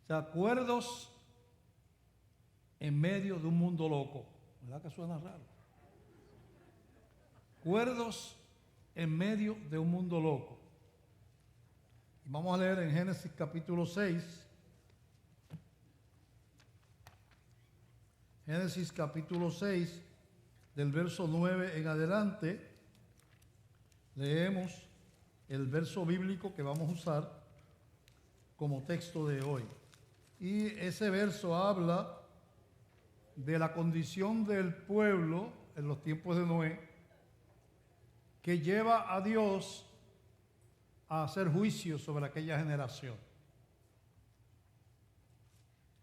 O sea, cuerdos en medio de un mundo loco. ¿Verdad que suena raro? Cuerdos en medio de un mundo loco. Y vamos a leer en Génesis capítulo 6. Génesis capítulo 6, del verso 9 en adelante, leemos el verso bíblico que vamos a usar como texto de hoy. Y ese verso habla de la condición del pueblo en los tiempos de Noé, que lleva a Dios a hacer juicio sobre aquella generación.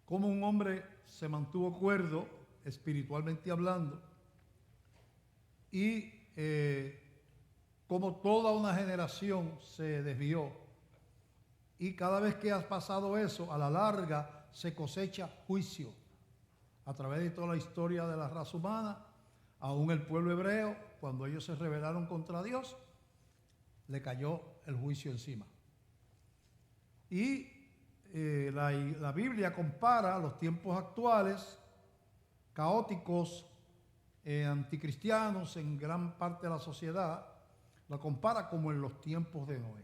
Cómo un hombre se mantuvo cuerdo, espiritualmente hablando, y cómo toda una generación se desvió. Y cada vez que ha pasado eso, a la larga se cosecha juicio. A través de toda la historia de la raza humana, aún el pueblo hebreo, cuando ellos se rebelaron contra Dios, le cayó el juicio encima. Y la Biblia compara los tiempos actuales, caóticos, anticristianos en gran parte de la sociedad, la compara como en los tiempos de Noé.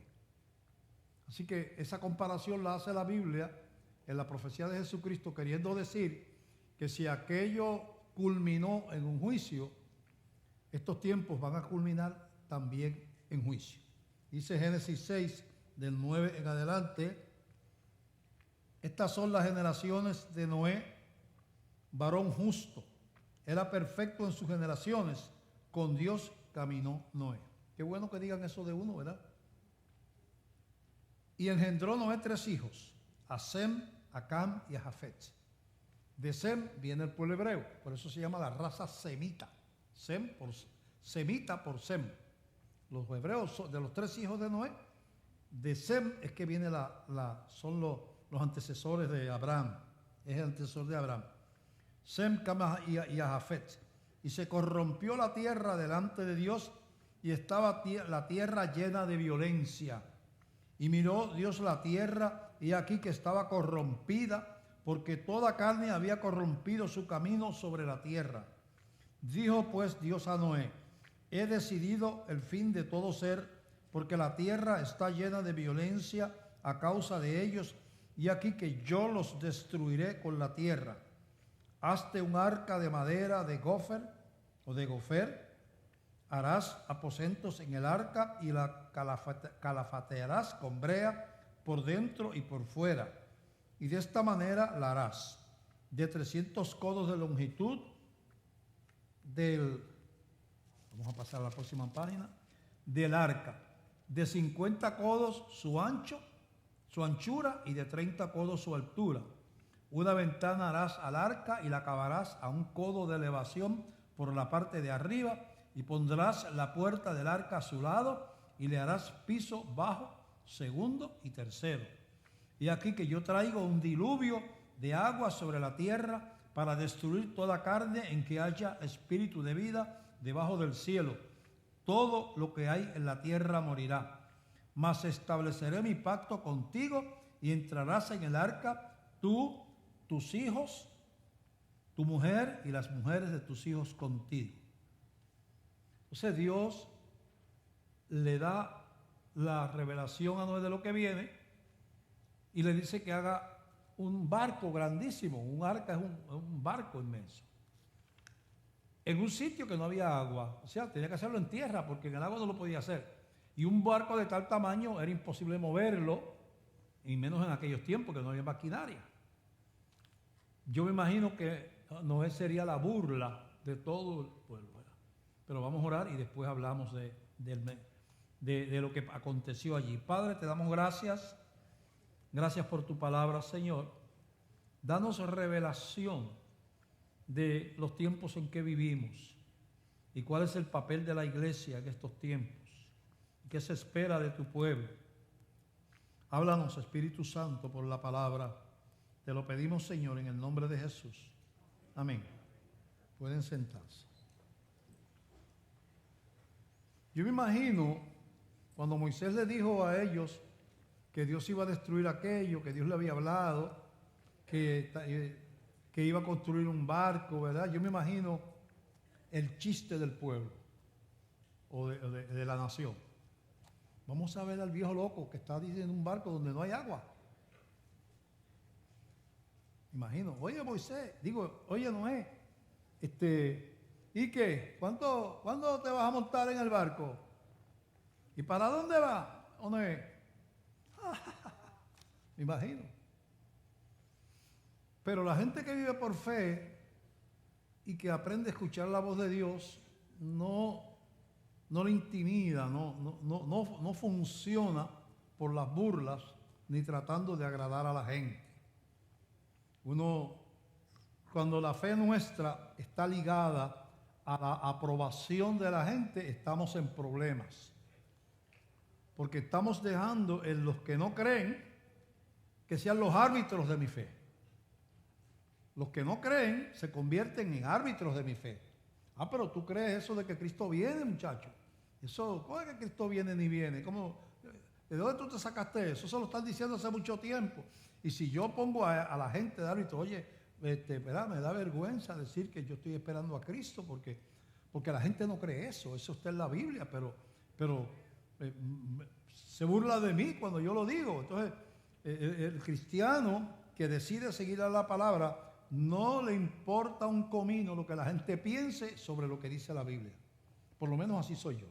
Así que esa comparación la hace la Biblia en la profecía de Jesucristo, queriendo decir que si aquello culminó en un juicio, estos tiempos van a culminar también en juicio. Dice Génesis 6, del 9 en adelante: estas son las generaciones de Noé, varón justo. Era perfecto en sus generaciones, con Dios caminó Noé. Qué bueno que digan eso de uno, ¿verdad? Y engendró Noé 3 hijos, a Sem, a Cam y a Jafet. De Sem viene el pueblo hebreo, por eso se llama la raza semita. Semita por Sem. Los hebreos, de los 3 hijos de Noé, de Sem es que viene son los antecesores de Abraham. Es el antecesor de Abraham. Sem, Cam y a Jafet. Y se corrompió la tierra delante de Dios, y estaba la tierra llena de violencia. Y miró Dios la tierra, y aquí que estaba corrompida, porque toda carne había corrompido su camino sobre la tierra. Dijo pues Dios a Noé: he decidido el fin de todo ser, porque la tierra está llena de violencia a causa de ellos, y aquí que yo los destruiré con la tierra. Hazte un arca de madera de gofer o de gofer. Harás aposentos en el arca y la calafatearás con brea por dentro y por fuera. Y de esta manera la harás: de 300 codos de longitud, vamos a pasar a la próxima página, del arca, de 50 codos su anchura, y de 30 codos su altura. Una ventana harás al arca y la acabarás a 1 codo de elevación por la parte de arriba, y pondrás la puerta del arca a su lado, y le harás piso bajo, segundo y tercero. Y aquí que yo traigo un diluvio de agua sobre la tierra para destruir toda carne en que haya espíritu de vida debajo del cielo. Todo lo que hay en la tierra morirá. Mas estableceré mi pacto contigo, y entrarás en el arca, tú, tus hijos, tu mujer y las mujeres de tus hijos contigo. Entonces Dios le da la revelación a Noé de lo que viene, y le dice que haga un barco grandísimo. Un arca es un barco inmenso, en un sitio que no había agua. O sea, tenía que hacerlo en tierra, porque en el agua no lo podía hacer. Y un barco de tal tamaño era imposible moverlo, y menos en aquellos tiempos que no había maquinaria. Yo me imagino que Noé sería la burla de todo el pueblo, ¿verdad? Pero vamos a orar y después hablamos de lo que aconteció allí. Padre, te damos gracias. Gracias por tu palabra, Señor. Danos revelación de los tiempos en que vivimos y cuál es el papel de la iglesia en estos tiempos. ¿Qué se espera de tu pueblo? Háblanos, Espíritu Santo, por la palabra. Te lo pedimos, Señor, en el nombre de Jesús. Amén. Pueden sentarse. Yo me imagino cuando Moisés le dijo a ellos que Dios iba a destruir aquello, que Dios le había hablado, que iba a construir un barco, ¿verdad? Yo me imagino el chiste del pueblo o de la nación. Vamos a ver al viejo loco que está diciendo un barco donde no hay agua. Imagino, oye Moisés, oye Noé, ¿y qué? ¿Cuándo te vas a montar en el barco? ¿Y para dónde va, Noé? Me imagino. Pero la gente que vive por fe y que aprende a escuchar la voz de Dios no le intimida, no funciona por las burlas ni tratando de agradar a la gente. Cuando la fe nuestra está ligada a la aprobación de la gente, estamos en problemas. Porque estamos dejando en los que no creen que sean los árbitros de mi fe. Los que no creen se convierten en árbitros de mi fe. Pero tú crees eso de que Cristo viene, muchacho. ¿Cómo es que Cristo viene ni viene? ¿De dónde tú te sacaste eso? Eso lo están diciendo hace mucho tiempo. Y si yo pongo a la gente de árbitro, oye, ¿verdad? Me da vergüenza decir que yo estoy esperando a Cristo porque la gente no cree eso. Eso está en la Biblia, pero se burla de mí cuando yo lo digo. Entonces, el cristiano que decide seguir a la palabra no le importa un comino lo que la gente piense sobre lo que dice la Biblia. Por lo menos así soy yo.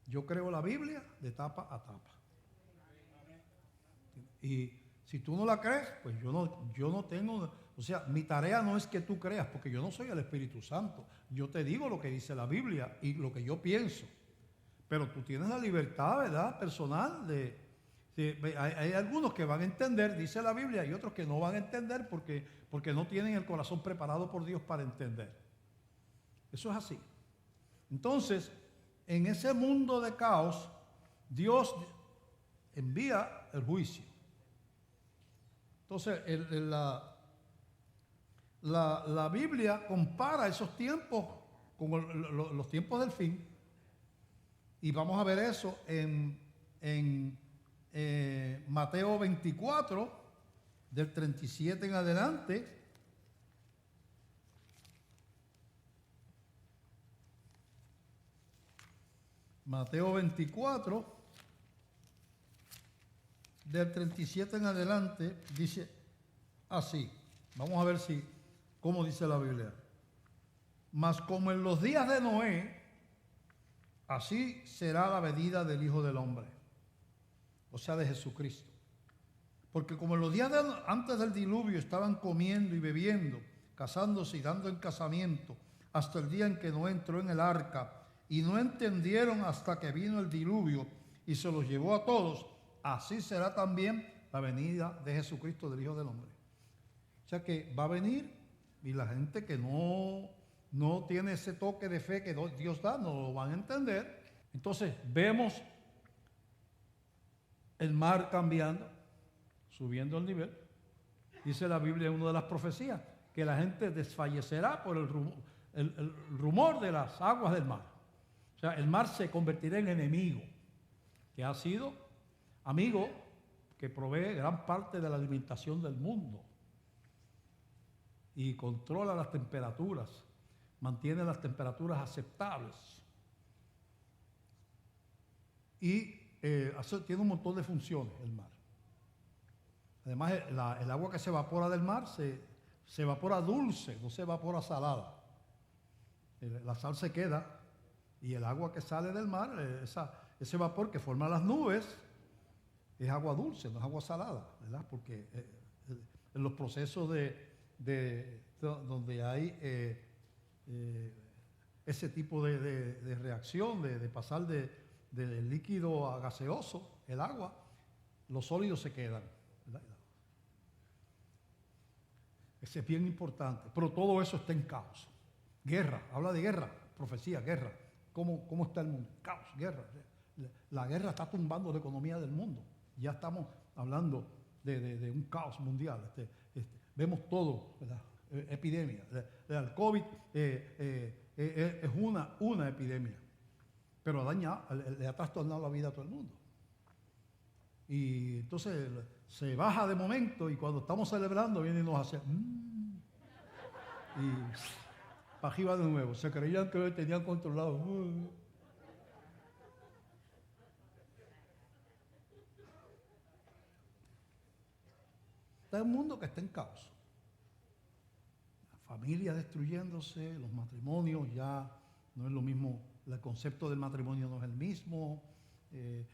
Yo creo la Biblia de tapa a tapa. Y si tú no la crees, pues yo no tengo, o sea, mi tarea no es que tú creas, porque yo no soy el Espíritu Santo. Yo te digo lo que dice la Biblia y lo que yo pienso. Pero tú tienes la libertad, ¿verdad?, personal hay algunos que van a entender, dice la Biblia, y otros que no van a entender porque no tienen el corazón preparado por Dios para entender. Eso es así. Entonces, en ese mundo de caos, Dios envía el juicio. Entonces, la Biblia compara esos tiempos con los tiempos del fin. Y vamos a ver eso en Mateo 24, del 37 en adelante. Mateo 24, del 37 en adelante, dice así. Vamos a ver cómo dice la Biblia. Mas como en los días de Noé, así será la venida del Hijo del Hombre, o sea, de Jesucristo. Porque como en los días antes del diluvio estaban comiendo y bebiendo, casándose y dando en casamiento, hasta el día en que Noé entró en el arca, y no entendieron hasta que vino el diluvio y se los llevó a todos, así será también la venida de Jesucristo, del Hijo del Hombre. O sea que va a venir y la gente que no tiene ese toque de fe que Dios da, no lo van a entender. Entonces vemos el mar cambiando, subiendo el nivel. Dice la Biblia en una de las profecías que la gente desfallecerá por el rumor de las aguas del mar. O sea, el mar se convertirá en enemigo, que ha sido amigo que provee gran parte de la alimentación del mundo y controla las temperaturas, mantiene las temperaturas aceptables y tiene un montón de funciones el mar. Además, el agua que se evapora del mar se evapora dulce, no se evapora salada. La sal se queda y el agua que sale del mar, ese vapor que forma las nubes, es agua dulce, no es agua salada, ¿verdad? Porque en los procesos donde hay ese tipo de reacción, de pasar de líquido a gaseoso, el agua, los sólidos se quedan, ¿verdad? Ese es bien importante, pero todo eso está en caos. Guerra, habla de guerra, profecía, guerra. ¿Cómo está el mundo? Caos, guerra. La guerra está tumbando la economía del mundo. Ya estamos hablando de un caos mundial. Vemos todo, ¿verdad? Epidemia. El COVID es una epidemia, pero le ha trastornado la vida a todo el mundo. Y entonces se baja de momento y cuando estamos celebrando viene y nos hace y para arriba de nuevo. Se creían que lo tenían controlado. Está un mundo que está en caos. La familia destruyéndose, los matrimonios ya no es lo mismo, el concepto del matrimonio no es el mismo, el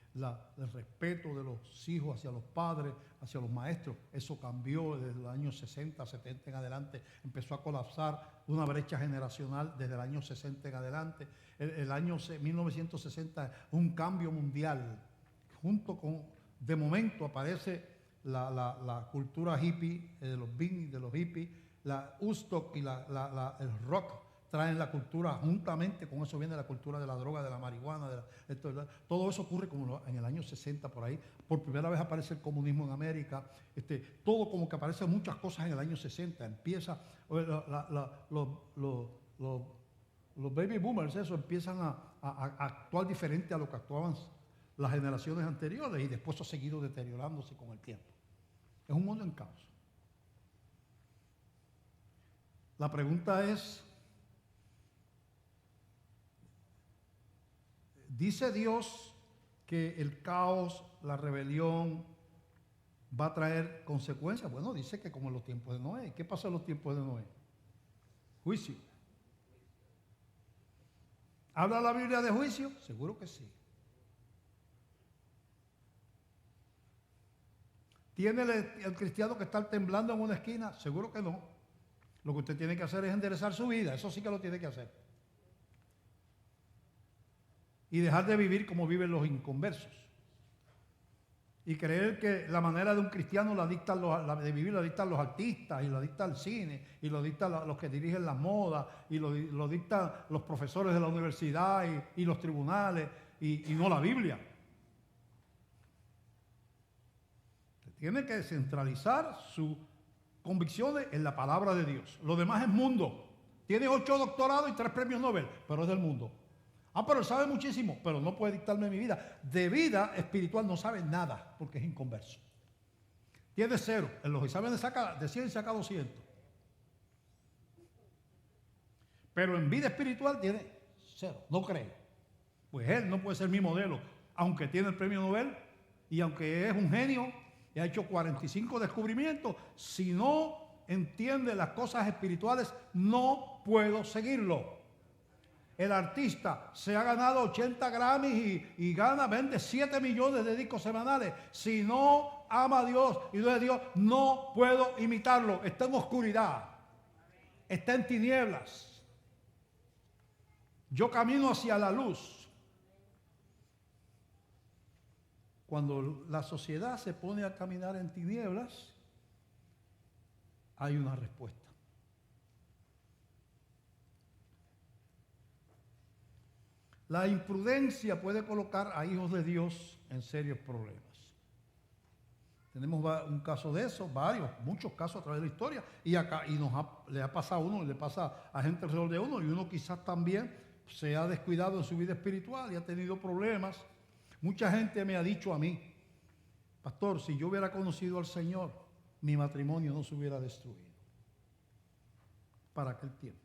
respeto de los hijos hacia los padres, hacia los maestros, eso cambió desde los años 60, 70 en adelante, empezó a colapsar una brecha generacional desde el año 60 en adelante. El año 1960 un cambio mundial, junto con, de momento aparece la cultura hippie, de los beatniks, de los hippies, la Woodstock y el rock traen la cultura, juntamente con eso viene la cultura de la droga, de la marihuana, todo eso ocurre como en el año 60 por ahí. Por primera vez aparece el comunismo en América, todo como que aparecen muchas cosas en el año 60. Empieza, los baby boomers, eso, empiezan a actuar diferente a lo que actuaban las generaciones anteriores y después eso ha seguido deteriorándose con el tiempo. Es un mundo en caos. La pregunta es, ¿dice Dios que el caos, la rebelión va a traer consecuencias? Bueno, dice que como en los tiempos de Noé. ¿Qué pasó en los tiempos de Noé? Juicio. ¿Habla la Biblia de juicio? Seguro que sí. ¿Tiene el cristiano que está temblando en una esquina? Seguro que no. Lo que usted tiene que hacer es enderezar su vida. Eso sí que lo tiene que hacer. Y dejar de vivir como viven los inconversos. Y creer que la manera de un cristiano de vivir la dictan los artistas, y la dicta el cine, y lo dictan los que dirigen las modas, y lo dictan los profesores de la universidad y los tribunales, y no la Biblia. Tiene que centralizar sus convicciones en la palabra de Dios. Lo demás es mundo. Tiene 8 doctorados y 3 premios Nobel, pero es del mundo. Pero él sabe muchísimo, pero no puede dictarme mi vida. De vida espiritual no sabe nada, porque es inconverso. Tiene 0. En los exámenes de 100 saca 200. Pero en vida espiritual tiene 0. No cree. Pues él no puede ser mi modelo, aunque tiene el premio Nobel y aunque es un genio y ha hecho 45 descubrimientos. Si no entiende las cosas espirituales, no puedo seguirlo. El artista se ha ganado 80 Grammys y vende 7 millones de discos semanales. Si no ama a Dios y no es de Dios, no puedo imitarlo. Está en oscuridad. Está en tinieblas. Yo camino hacia la luz. Cuando la sociedad se pone a caminar en tinieblas, hay una respuesta. La imprudencia puede colocar a hijos de Dios en serios problemas. Tenemos un caso de eso, muchos casos a través de la historia, y le ha pasado a uno, le pasa a gente alrededor de uno, y uno quizás también se ha descuidado en su vida espiritual y ha tenido problemas. Mucha gente me ha dicho a mí, pastor, si yo hubiera conocido al Señor, mi matrimonio no se hubiera destruido. Para aquel tiempo.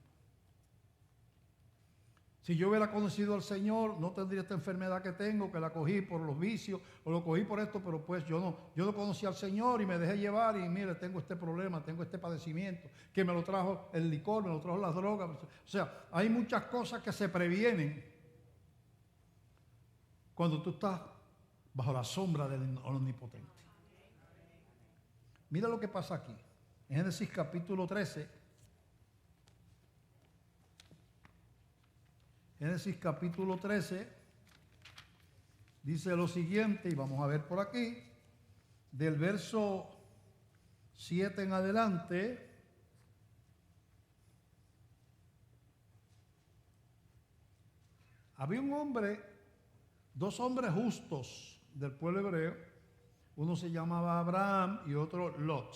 Si yo hubiera conocido al Señor, no tendría esta enfermedad que tengo, que la cogí por los vicios, o lo cogí por esto, pero pues yo no conocí al Señor y me dejé llevar y mire, tengo este problema, tengo este padecimiento, que me lo trajo el licor, me lo trajo las drogas. O sea, hay muchas cosas que se previenen cuando tú estás bajo la sombra del Omnipotente. Mira lo que pasa aquí. En Génesis capítulo 13. Génesis capítulo 13 dice lo siguiente, y vamos a ver por aquí, del verso 7 en adelante. Había dos hombres justos del pueblo hebreo, uno se llamaba Abraham y otro Lot.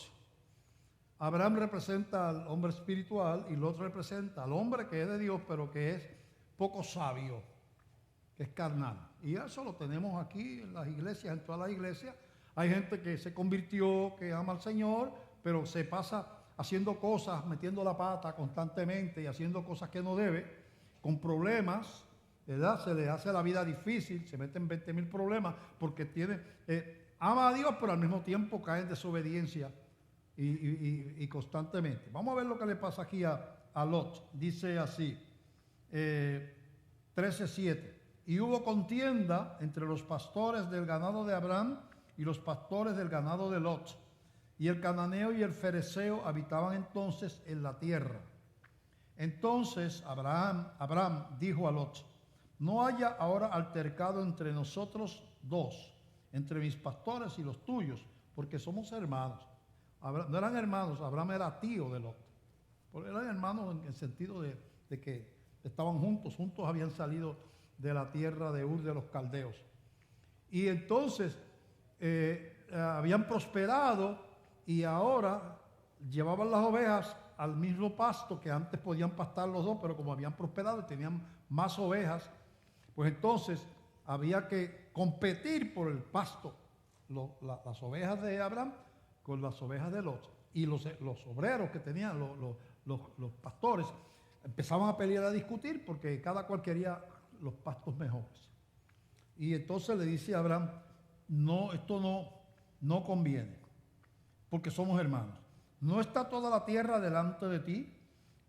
Abraham representa al hombre espiritual y Lot representa al hombre que es de Dios, pero que es poco sabio, que es carnal. Y eso lo tenemos aquí en las iglesias, en todas las iglesias. Hay gente que se convirtió, que ama al Señor, pero se pasa haciendo cosas, metiendo la pata constantemente y haciendo cosas que no debe, con problemas, ¿verdad? Se le hace la vida difícil, se meten 20,000 problemas porque ama a Dios, pero al mismo tiempo cae en desobediencia y constantemente. Vamos a ver lo que le pasa aquí a Lot. Dice así, 13:7. Y hubo contienda entre los pastores del ganado de Abraham y los pastores del ganado de Lot. Y el cananeo y el fereceo habitaban entonces en la tierra. Entonces Abraham dijo a Lot: no haya ahora altercado entre nosotros dos, entre mis pastores y los tuyos, porque somos hermanos. No eran hermanos, Abraham era tío de Lot. Porque eran hermanos en el sentido de que estaban juntos habían salido de la tierra de Ur de los caldeos. Y entonces habían prosperado y ahora llevaban las ovejas al mismo pasto que antes podían pastar los dos, pero como habían prosperado y tenían más ovejas, pues entonces había que competir por el pasto, las ovejas de Abraham con las ovejas de Lot. Y los obreros que tenían, los pastores, empezaban a pelear, a discutir, porque cada cual quería los pastos mejores. Y entonces le dice a Abraham: no, esto no conviene, porque somos hermanos. ¿No está toda la tierra delante de ti?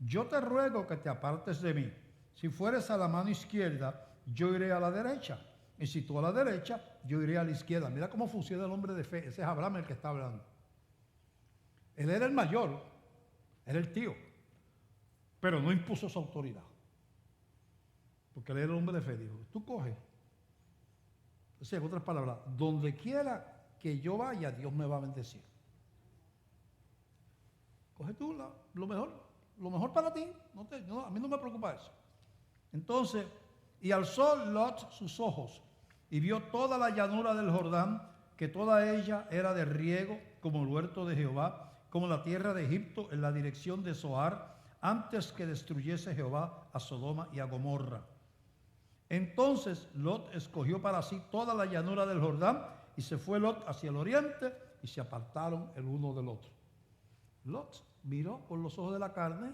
Yo te ruego que te apartes de mí. Si fueres a la mano izquierda, yo iré a la derecha. Y si tú a la derecha, yo iré a la izquierda. Mira cómo funciona el hombre de fe. Ese es Abraham el que está hablando. Él era el mayor, era el tío, pero no impuso su autoridad. Porque él era el hombre de fe. Dijo: tú coges. O sea, en otras palabras, donde quiera que yo vaya, Dios me va a bendecir. Coge tú lo mejor para ti. A mí no me preocupa eso. Entonces, y alzó Lot sus ojos y vio toda la llanura del Jordán, que toda ella era de riego, como el huerto de Jehová, como la tierra de Egipto, en la dirección de Zoar, antes que destruyese Jehová a Sodoma y a Gomorra. Entonces Lot escogió para sí toda la llanura del Jordán, y se fue Lot hacia el oriente, y se apartaron el uno del otro. Lot miró con los ojos de la carne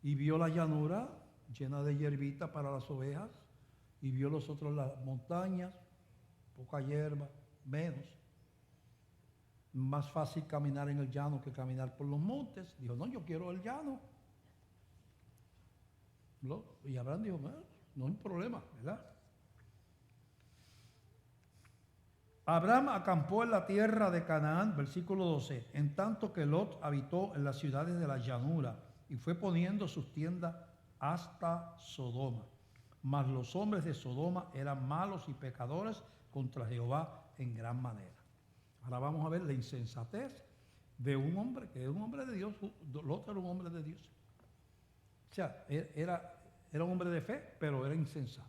y vio la llanura llena de hierbita para las ovejas, y vio los otros las montañas, poca hierba, menos. Más fácil caminar en el llano que caminar por los montes. Dijo: no, yo quiero el llano. Y Abraham dijo: no hay problema, ¿verdad? Abraham acampó en la tierra de Canaán, versículo 12, en tanto que Lot habitó en las ciudades de la llanura y fue poniendo sus tiendas hasta Sodoma. Mas los hombres de Sodoma eran malos y pecadores contra Jehová en gran manera. Ahora vamos a ver la insensatez de un hombre que es un hombre de Dios. Lot era un hombre de Dios. O sea, era un hombre de fe, pero era insensato.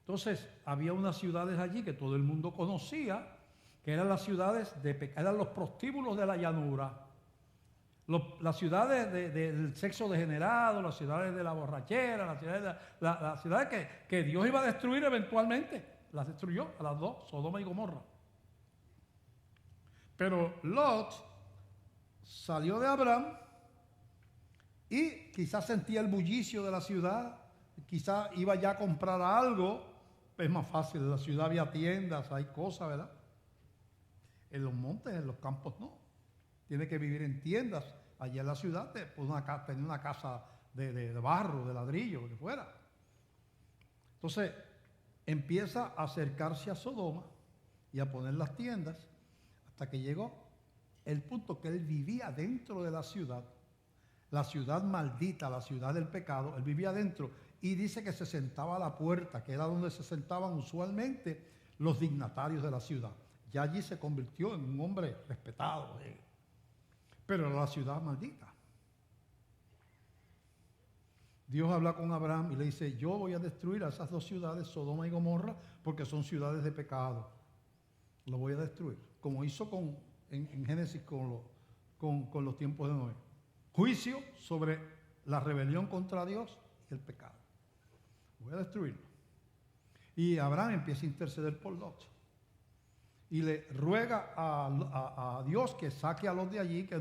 Entonces, había unas ciudades allí que todo el mundo conocía, que eran las ciudades eran los prostíbulos de la llanura. Las ciudades del sexo degenerado, las ciudades de la borrachera, las ciudades que Dios iba a destruir eventualmente. Las destruyó a las dos, Sodoma y Gomorra. Pero Lot salió de Abraham y quizás sentía el bullicio de la ciudad, quizás iba ya a comprar algo. Es más fácil, en la ciudad había tiendas, hay cosas, ¿verdad? En los montes, en los campos no. Tiene que vivir en tiendas. Allá en la ciudad tenía una casa de barro, de ladrillo, lo que fuera. Entonces, empieza a acercarse a Sodoma y a poner las tiendas, hasta que llegó el punto que él vivía dentro de la ciudad maldita, la ciudad del pecado. Él vivía dentro y dice que se sentaba a la puerta, que era donde se sentaban usualmente los dignatarios de la ciudad. Ya allí se convirtió en un hombre respetado, pero era la ciudad maldita. Dios habla con Abraham y le dice: yo voy a destruir a esas dos ciudades, Sodoma y Gomorra, porque son ciudades de pecado. Lo voy a destruir, como hizo en Génesis con los tiempos de Noé. Juicio sobre la rebelión contra Dios y el pecado. Voy a destruirlo. Y Abraham empieza a interceder por Lot. y le ruega a Dios que saque a Lot de allí, que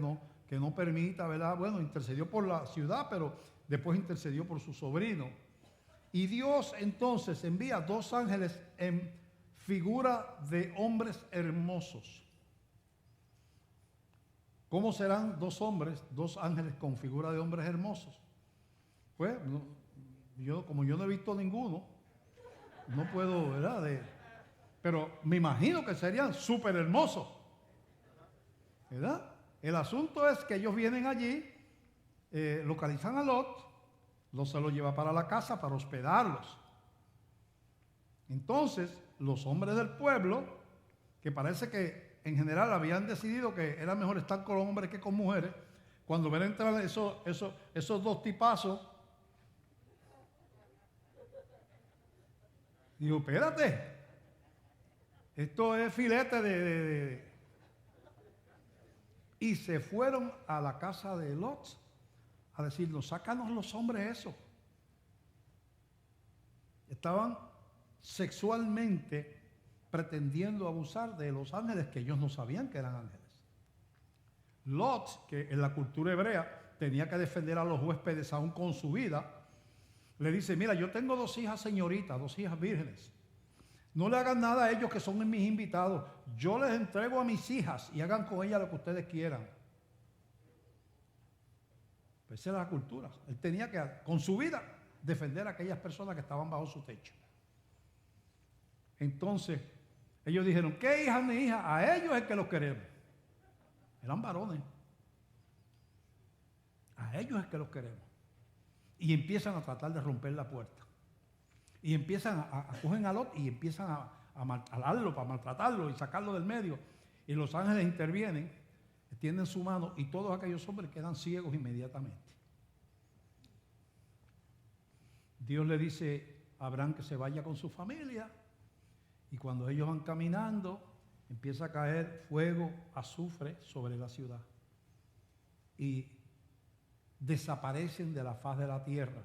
no permita, ¿verdad? Bueno, intercedió por la ciudad, pero después intercedió por su sobrino. Y Dios entonces envía 2 ángeles en figura de hombres hermosos. ¿Cómo serán 2 ángeles con figura de hombres hermosos? Pues, como yo no he visto ninguno, no puedo, ¿verdad? Pero me imagino que serían súper hermosos, ¿verdad? El asunto es que ellos vienen allí, localizan a Lot se lo lleva para la casa para hospedarlos. Entonces, los hombres del pueblo, que parece que en general habían decidido que era mejor estar con hombres que con mujeres, cuando ven entrar esos 2 tipazos, digo, espérate, esto es filete Y se fueron a la casa de Lot a decirnos, sácanos los hombres eso. Estaban sexualmente pretendiendo abusar de los ángeles que ellos no sabían que eran ángeles. Lot, que en la cultura hebrea tenía que defender a los huéspedes aún con su vida, le dice, mira, yo tengo 2 hijas señoritas, 2 hijas vírgenes. No le hagan nada a ellos que son mis invitados. Yo les entrego a mis hijas y hagan con ellas lo que ustedes quieran. Pues esa era la cultura. Él tenía que, con su vida, defender a aquellas personas que estaban bajo su techo. Entonces, ellos dijeron, ¿qué hija ni hija? A ellos es que los queremos. Eran varones. A ellos es que los queremos. Y empiezan a tratar de romper la puerta. Y empiezan a cogen a Lot y empiezan a maltratarlo, para maltratarlo y sacarlo del medio. Y los ángeles intervienen, extienden su mano y todos aquellos hombres quedan ciegos inmediatamente. Dios le dice a Abraham que se vaya con su familia y cuando ellos van caminando empieza a caer fuego, azufre sobre la ciudad y desaparecen de la faz de la tierra.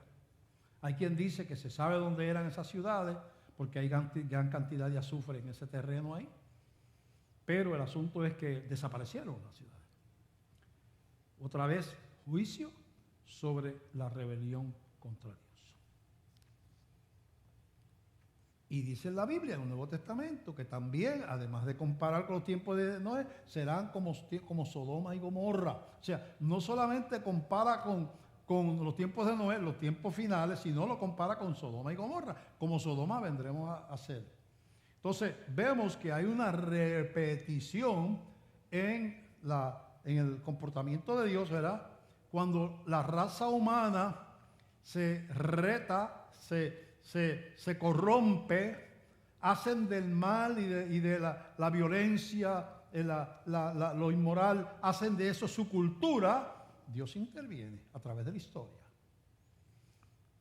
Hay quien dice que se sabe dónde eran esas ciudades porque hay gran cantidad de azufre en ese terreno ahí, pero el asunto es que desaparecieron las ciudades. Otra vez, juicio sobre la rebelión contra Dios. Y dice en la Biblia, en el Nuevo Testamento, que también, además de comparar con los tiempos de Noé, serán como Sodoma y Gomorra. O sea, no solamente compara con los tiempos de Noé, los tiempos finales, sino lo compara con Sodoma y Gomorra. Como Sodoma vendremos a ser. Entonces, vemos que hay una repetición en el comportamiento de Dios, ¿verdad? Cuando la raza humana se reta, se corrompe, hacen del mal y de la violencia, lo inmoral, hacen de eso su cultura, Dios interviene a través de la historia.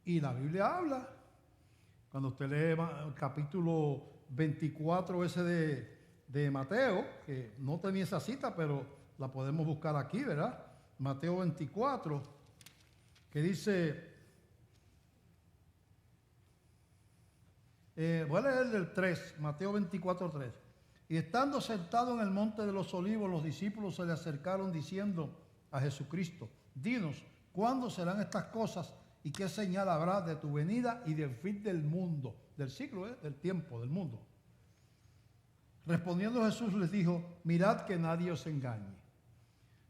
Y la Biblia habla, cuando usted lee el capítulo 24 ese de Mateo, que no tenía esa cita, pero la podemos buscar aquí, ¿verdad? Mateo 24, que dice, voy a leer el 3, Mateo 24, 3. Y estando sentado en el monte de los olivos, los discípulos se le acercaron diciendo a Jesucristo, dinos, ¿cuándo serán estas cosas y qué señal habrá de tu venida y del fin del mundo? Del siglo, del tiempo, del mundo. Respondiendo Jesús les dijo, mirad que nadie os engañe,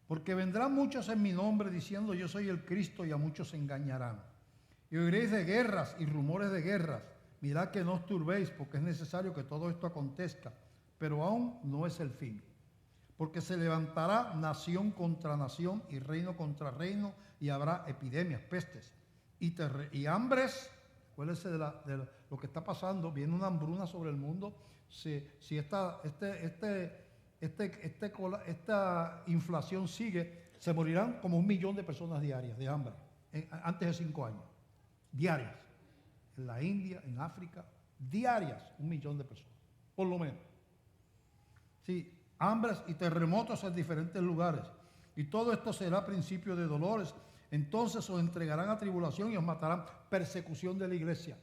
porque vendrán muchos en mi nombre diciendo yo soy el Cristo y a muchos se engañarán. Y oiréis de guerras y rumores de guerras. Mirad que no os turbéis, porque es necesario que todo esto acontezca, pero aún no es el fin. Porque se levantará nación contra nación y reino contra reino, y habrá epidemias, pestes y hambres. Acuérdense de lo que está pasando. Viene una hambruna sobre el mundo. Si esta inflación sigue, se morirán como 1 millón de personas diarias de hambre, antes de 5 años, diarias. En la India, en África, diarias, 1 millón de personas, por lo menos. Sí, hambres y terremotos en diferentes lugares. Y todo esto será principio de dolores. Entonces os entregarán a tribulación y os matarán. Persecución de la iglesia.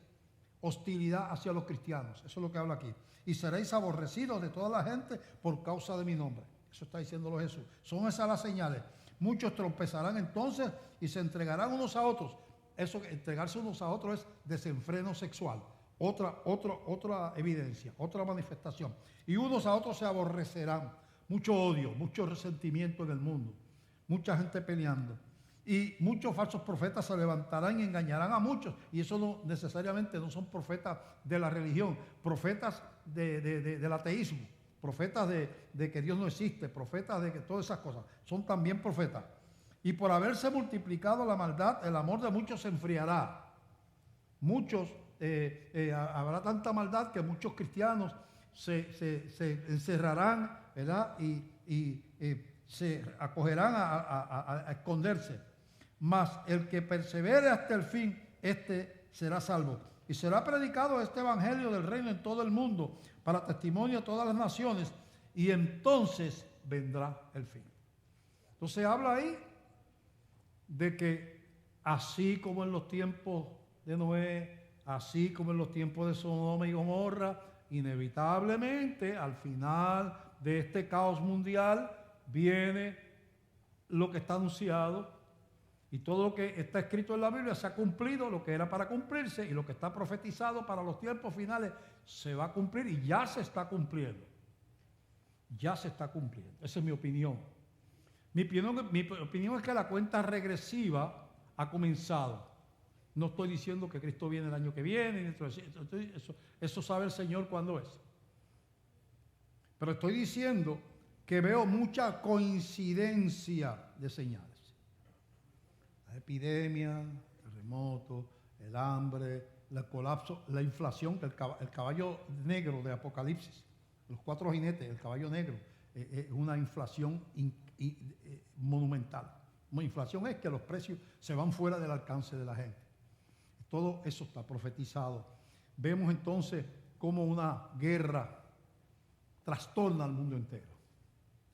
hostilidad hacia los cristianos. Eso es lo que habla aquí. Y seréis aborrecidos de toda la gente por causa de mi nombre. Eso está diciéndolo Jesús. Son esas las señales. Muchos tropezarán entonces y se entregarán unos a otros. Eso, entregarse unos a otros es desenfreno sexual. Otra evidencia, otra manifestación. Y unos a otros se aborrecerán. Mucho odio, mucho resentimiento en el mundo. Mucha gente peleando. Y muchos falsos profetas se levantarán y engañarán a muchos. Y eso no necesariamente no son profetas de la religión, profetas del ateísmo, profetas de que Dios no existe, profetas de que todas esas cosas. Son también profetas. Y por haberse multiplicado la maldad, el amor de muchos se enfriará. Muchos, habrá tanta maldad que muchos cristianos se encerrarán, ¿verdad? Y se acogerán a esconderse. Mas el que persevere hasta el fin, este será salvo. Y será predicado este evangelio del reino en todo el mundo, para testimonio a todas las naciones, y entonces vendrá el fin. Entonces habla ahí de que así como en los tiempos de Noé, así como en los tiempos de Sodoma y Gomorra, inevitablemente al final de este caos mundial viene lo que está anunciado. Y todo lo que está escrito en la Biblia se ha cumplido, lo que era para cumplirse, y lo que está profetizado para los tiempos finales se va a cumplir y ya se está cumpliendo. Ya se está cumpliendo. Esa es mi opinión. Mi opinión es que la cuenta regresiva ha comenzado. No estoy diciendo que Cristo viene el año que viene, eso sabe el Señor cuándo es. Pero estoy diciendo que veo mucha coincidencia de señales. La epidemia, el terremoto, el hambre, el colapso, la inflación, el caballo negro de Apocalipsis, los 4 jinetes, el caballo negro, es una inflación monumental. Una inflación es que los precios se van fuera del alcance de la gente. Todo eso está profetizado. Vemos entonces cómo una guerra trastorna al mundo entero.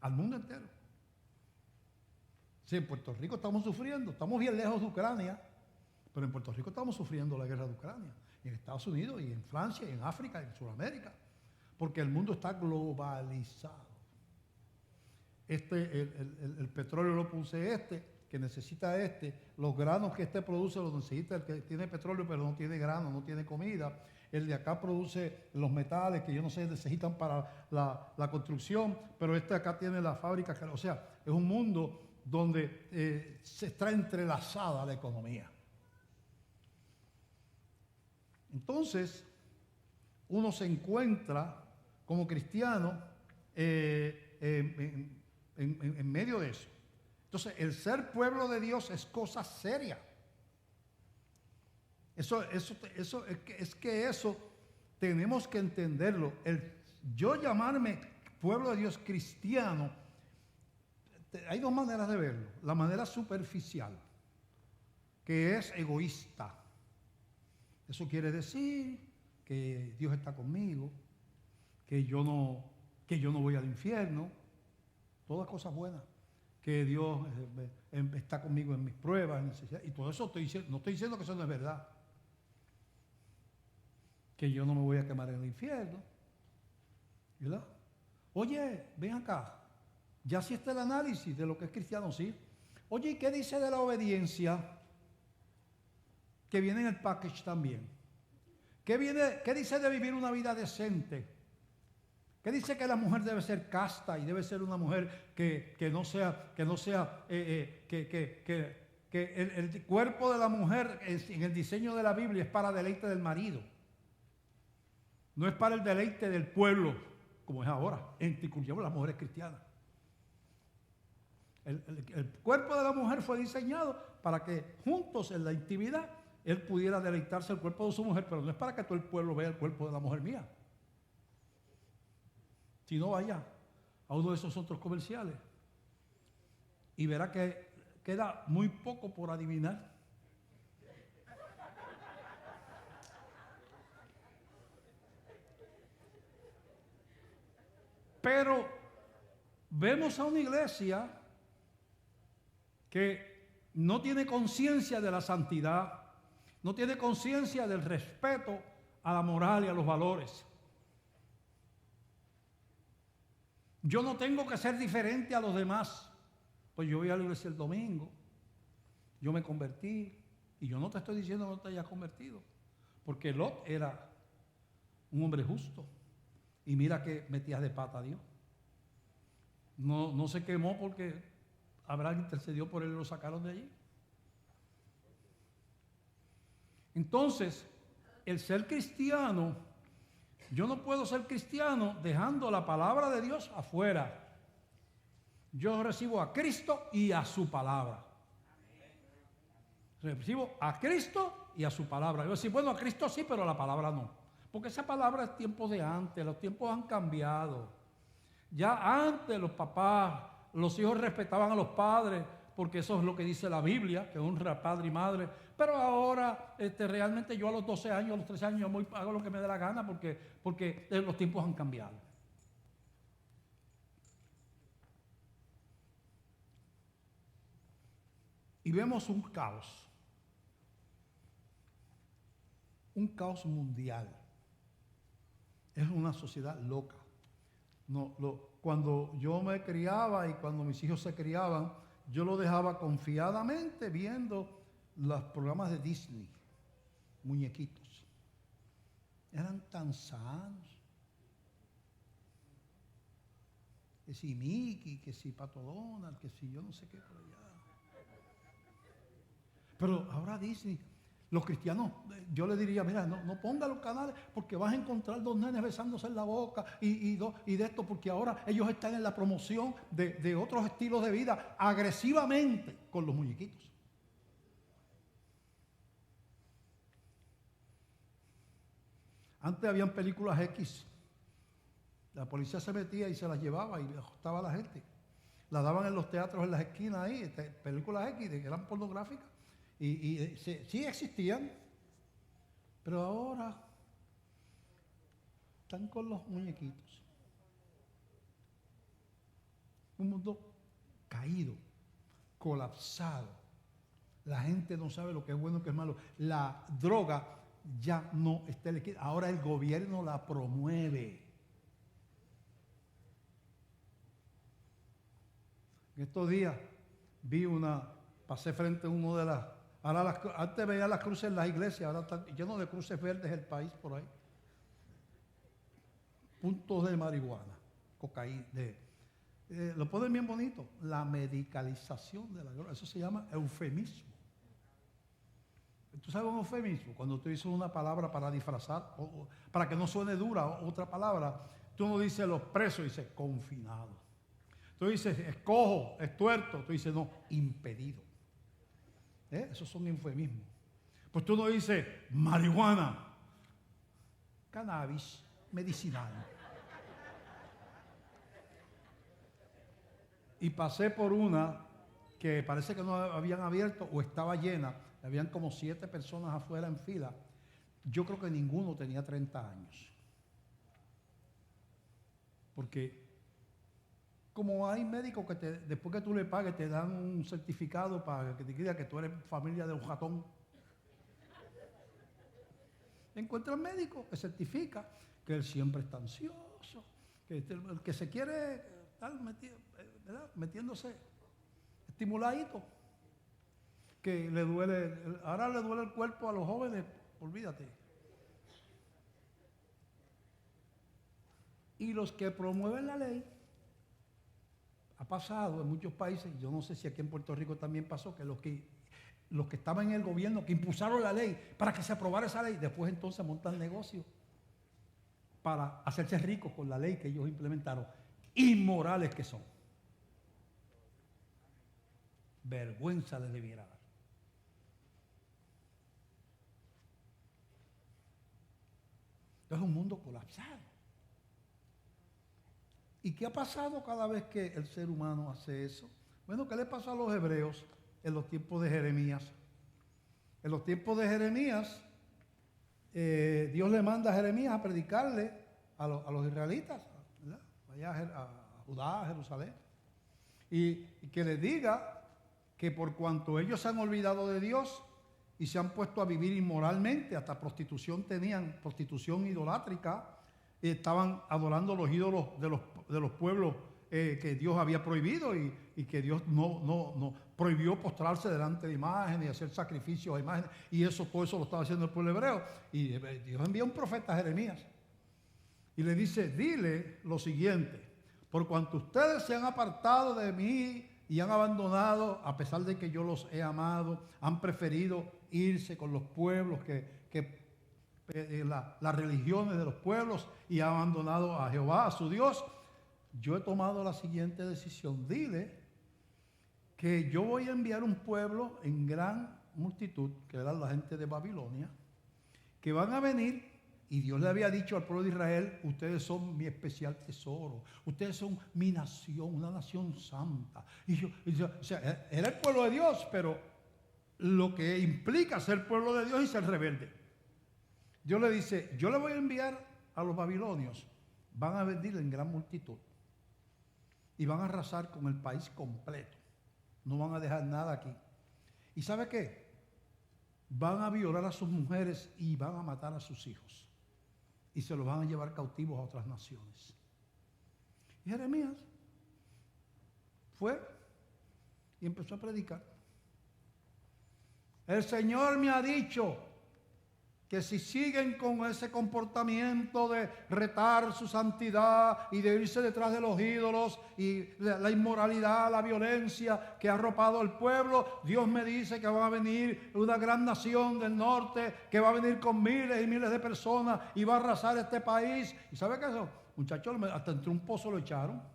Al mundo entero. Sí, en Puerto Rico estamos sufriendo, estamos bien lejos de Ucrania, pero en Puerto Rico estamos sufriendo la guerra de Ucrania, y en Estados Unidos, y en Francia, y en África, y en Sudamérica, porque el mundo está globalizado. El petróleo lo produce que necesita los granos que produce los necesita el que tiene petróleo pero no tiene grano, no tiene comida. El de acá produce los metales que yo no sé, necesitan para la construcción, pero acá tiene la fábrica. O sea, es un mundo donde se está entrelazada la economía. Entonces, uno se encuentra como cristiano en medio de eso. Entonces, el ser pueblo de Dios es cosa seria. Eso tenemos que entenderlo. Yo llamarme pueblo de Dios cristiano, hay 2 maneras de verlo. La manera superficial, que es egoísta. Eso quiere decir que Dios está conmigo, que yo no voy al infierno, todas cosas buenas, que Dios está conmigo en mis pruebas, necesidades, y todo eso no estoy diciendo que eso no es verdad. Que yo no me voy a quemar en el infierno, ¿verdad? Oye, ven acá. Ya sí está el análisis de lo que es cristiano, sí. Oye, ¿y qué dice de la obediencia? Que viene en el package también. ¿Qué dice de vivir una vida decente? ¿Qué dice que la mujer debe ser casta y debe ser una mujer que el cuerpo de la mujer en el diseño de la Biblia es para deleite del marido? No es para el deleite del pueblo, como es ahora, incluyendo las mujeres cristianas. El cuerpo de la mujer fue diseñado para que juntos en la intimidad él pudiera deleitarse el cuerpo de su mujer, pero no es para que todo el pueblo vea el cuerpo de la mujer mía. Si no, vaya a uno de esos otros comerciales y verá que queda muy poco por adivinar. Pero vemos a una iglesia que no tiene conciencia de la santidad, no tiene conciencia del respeto a la moral y a los valores. Yo no tengo que ser diferente a los demás. Pues yo voy a la iglesia el domingo, yo me convertí, y yo no te estoy diciendo que no te hayas convertido, porque Lot era un hombre justo, y mira que metías de pata a Dios. No se quemó porque Abraham intercedió por él y lo sacaron de allí. Entonces, el ser cristiano, yo no puedo ser cristiano dejando la palabra de Dios afuera. Yo recibo a Cristo y a su palabra. Recibo a Cristo y a su palabra. Yo decir, bueno, a Cristo sí, pero a la palabra no. Porque esa palabra es tiempo de antes, los tiempos han cambiado. Ya antes los papás, los hijos respetaban a los padres, porque eso es lo que dice la Biblia, que honra a padre y madre. Pero ahora realmente yo a los 12 años, a los 13 años, hago lo que me dé la gana porque los tiempos han cambiado. Y vemos un caos mundial. Es una sociedad loca. Cuando yo me criaba y cuando mis hijos se criaban, yo lo dejaba confiadamente viendo los programas de Disney, muñequitos. Eran tan sanos. Que si Mickey, que si Pato Donald, que si yo no sé qué por allá. Pero ahora Disney, los cristianos, yo le diría, mira, no ponga los canales porque vas a encontrar dos nenes besándose en la boca y de esto, porque ahora ellos están en la promoción de otros estilos de vida agresivamente con los muñequitos. Antes habían películas X. La policía se metía y se las llevaba y le ajustaba a la gente. La daban en los teatros en las esquinas ahí, películas X que eran pornográficas. Y sí existían, pero ahora están con los muñequitos. Un mundo caído, colapsado. La gente no sabe lo que es bueno y lo que es malo. La droga ya no está líquida. Ahora el gobierno la promueve. En estos días pasé frente a uno de las... antes veía las cruces en las iglesias, ahora están llenos de cruces verdes el país por ahí. Puntos de marihuana, cocaína. Lo ponen bien bonito, la medicalización de la droga. Eso se llama eufemismo. ¿Tú sabes un eufemismo? Cuando tú dices una palabra para disfrazar, o para que no suene dura, otra palabra, tú no dices los presos, dices confinado. Tú dices es cojo, es tuerto, tú dices no, impedido. Esos son eufemismos. Pues tú no dices marihuana, cannabis, medicinal. Y pasé por una que parece que no habían abierto o estaba llena. Habían como 7 personas afuera en fila. Yo creo que ninguno tenía 30 años. Porque como hay médicos que después que tú le pagues te dan un certificado para que te diga que tú eres familia de un ratón. Encuentra el médico que certifica que él siempre está ansioso, que se quiere estar metiéndose estimuladito, que le duele, ahora le duele el cuerpo a los jóvenes, olvídate. Y los que promueven la ley, ha pasado en muchos países, yo no sé si aquí en Puerto Rico también pasó, que los que estaban en el gobierno, que impulsaron la ley para que se aprobara esa ley, después entonces montan negocios para hacerse ricos con la ley que ellos implementaron. Inmorales que son. Vergüenza les debiera dar. Entonces es un mundo colapsado. ¿Y qué ha pasado cada vez que el ser humano hace eso? Bueno, ¿qué le pasó a los hebreos en los tiempos de Jeremías? En los tiempos de Jeremías, Dios le manda a Jeremías a predicarle a los israelitas, ¿verdad? Allá a Judá, a Jerusalén, y que les diga que por cuanto ellos se han olvidado de Dios y se han puesto a vivir inmoralmente, hasta prostitución tenían, prostitución idolátrica, estaban adorando los ídolos de los pueblos que Dios había prohibido y que Dios no prohibió postrarse delante de imágenes y hacer sacrificios a imágenes, y todo eso lo estaba haciendo el pueblo hebreo. Y Dios envía un profeta a Jeremías y le dice: dile lo siguiente: por cuanto ustedes se han apartado de mí y han abandonado, a pesar de que yo los he amado, han preferido irse con los pueblos, las religiones de los pueblos, y han abandonado a Jehová, a su Dios. Yo he tomado la siguiente decisión: dile que yo voy a enviar un pueblo en gran multitud, que era la gente de Babilonia, que van a venir. Y Dios le había dicho al pueblo de Israel: ustedes son mi especial tesoro, ustedes son mi nación, una nación santa. O sea, era el pueblo de Dios, pero lo que implica ser pueblo de Dios y ser rebelde. Dios le dice: yo le voy a enviar a los babilonios, van a venir en gran multitud y van a arrasar con el país completo, no van a dejar nada aquí. ¿Y sabe qué? Van a violar a sus mujeres y van a matar a sus hijos, y se los van a llevar cautivos a otras naciones. Y Jeremías fue y empezó a predicar. El Señor me ha dicho que si siguen con ese comportamiento de retar su santidad y de irse detrás de los ídolos y la inmoralidad, la violencia que ha arropado al pueblo, Dios me dice que va a venir una gran nación del norte, que va a venir con miles y miles de personas y va a arrasar este país. ¿Y sabe qué es eso? Muchachos, hasta entre un pozo lo echaron.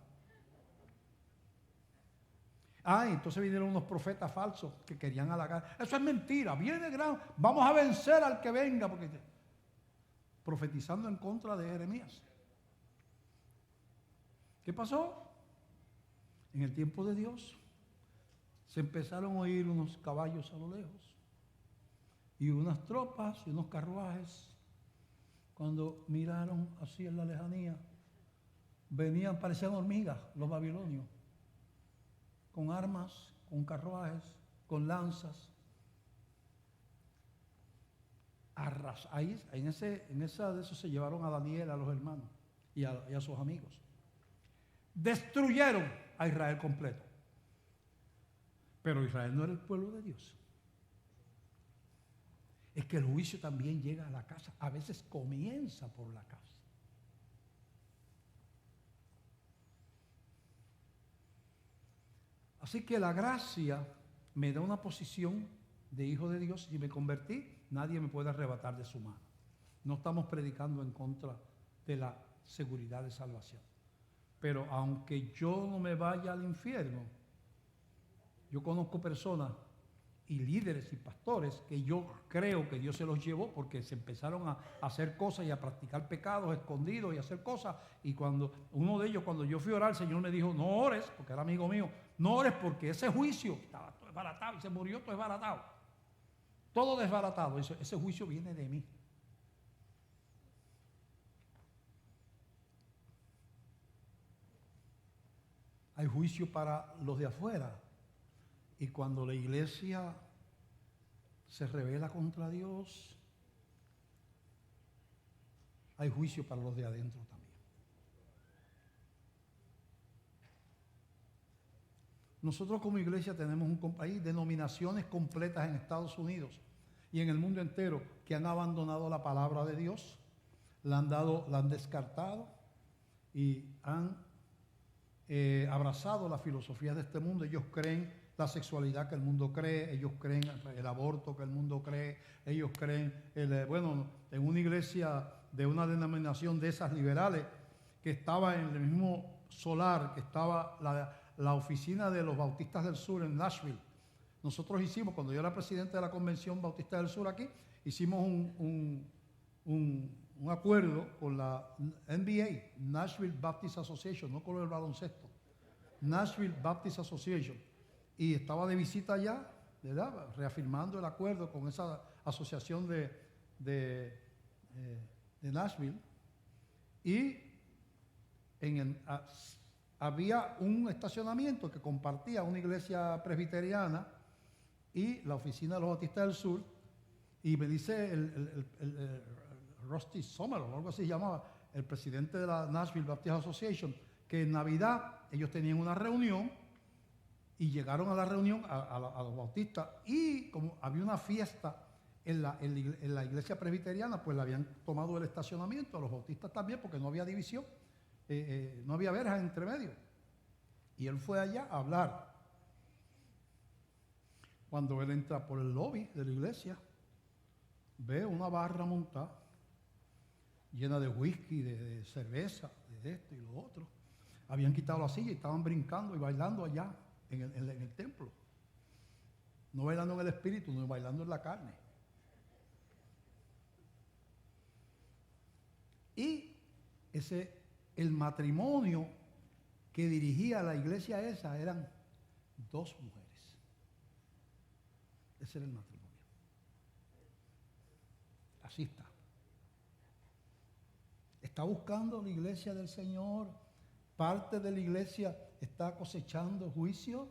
Y entonces vinieron unos profetas falsos que querían halagar. Eso es mentira, viene gran, vamos a vencer al que venga, porque profetizando en contra de Jeremías. ¿Qué pasó? En el tiempo de Dios se empezaron a oír unos caballos a lo lejos y unas tropas y unos carruajes. Cuando miraron así en la lejanía, venían, parecían hormigas los babilonios, con armas, con carruajes, con lanzas. Ahí, en esa de esos se llevaron a Daniel, a los hermanos y a sus amigos. Destruyeron a Israel completo. Pero Israel no era el pueblo de Dios. Es que el juicio también llega a la casa. A veces comienza por la casa. Así que la gracia me da una posición de hijo de Dios. Si me convertí, nadie me puede arrebatar de su mano. No estamos predicando en contra de la seguridad de salvación. Pero aunque yo no me vaya al infierno, yo conozco personas y líderes y pastores que yo creo que Dios se los llevó porque se empezaron a hacer cosas y a practicar pecados escondidos y a hacer cosas. Y uno de ellos, cuando yo fui a orar, el Señor me dijo: no ores, porque era amigo mío, no ores porque ese juicio estaba todo desbaratado y se murió todo desbaratado. Todo desbaratado. Ese juicio viene de mí. Hay juicio para los de afuera. Y cuando la iglesia se rebela contra Dios, hay juicio para los de adentro también. Nosotros como iglesia tenemos hay denominaciones completas en Estados Unidos y en el mundo entero que han abandonado la palabra de Dios, la han descartado y han abrazado la filosofía de este mundo. Ellos creen la sexualidad que el mundo cree, ellos creen el aborto que el mundo cree, ellos creen, en una iglesia de una denominación de esas liberales que estaba en el mismo solar que estaba la oficina de los Bautistas del Sur en Nashville. Nosotros hicimos, cuando yo era presidente de la Convención Bautista del Sur aquí, hicimos un acuerdo con la NBA, Nashville Baptist Association, no con el baloncesto, Nashville Baptist Association. Y estaba de visita allá, ¿verdad?, reafirmando el acuerdo con esa asociación de Nashville. Y había un estacionamiento que compartía una iglesia presbiteriana y la oficina de los Bautistas del Sur, Y me dice el Rusty Sommer, o algo así se llamaba, el presidente de la Nashville Baptist Association, que en Navidad ellos tenían una reunión y llegaron a la reunión a los bautistas, y como había una fiesta en la iglesia presbiteriana, pues le habían tomado el estacionamiento, a los bautistas también, porque no había división, no había verjas entre medio. Y él fue allá a hablar. Cuando él entra por el lobby de la iglesia, ve una barra montada, llena de whisky, de cerveza, de esto y lo otro. Habían quitado la silla y estaban brincando y bailando allá en el templo. No bailando en el espíritu, no bailando en la carne. Y el matrimonio que dirigía la iglesia esa eran 2 mujeres. Ese era el matrimonio. Así está. Está buscando la iglesia del Señor. Parte de la iglesia está cosechando juicio.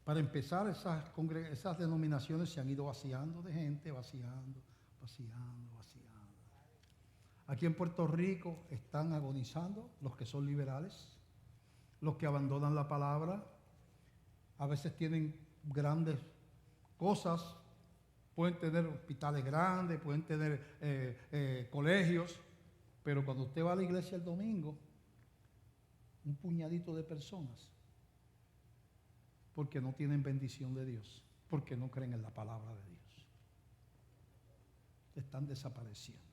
Para empezar, esas denominaciones se han ido vaciando de gente, vaciando. Aquí en Puerto Rico están agonizando los que son liberales, los que abandonan la palabra. A veces tienen grandes cosas, pueden tener hospitales grandes, pueden tener colegios, pero cuando usted va a la iglesia el domingo, un puñadito de personas, porque no tienen bendición de Dios, porque no creen en la palabra de Dios, están desapareciendo.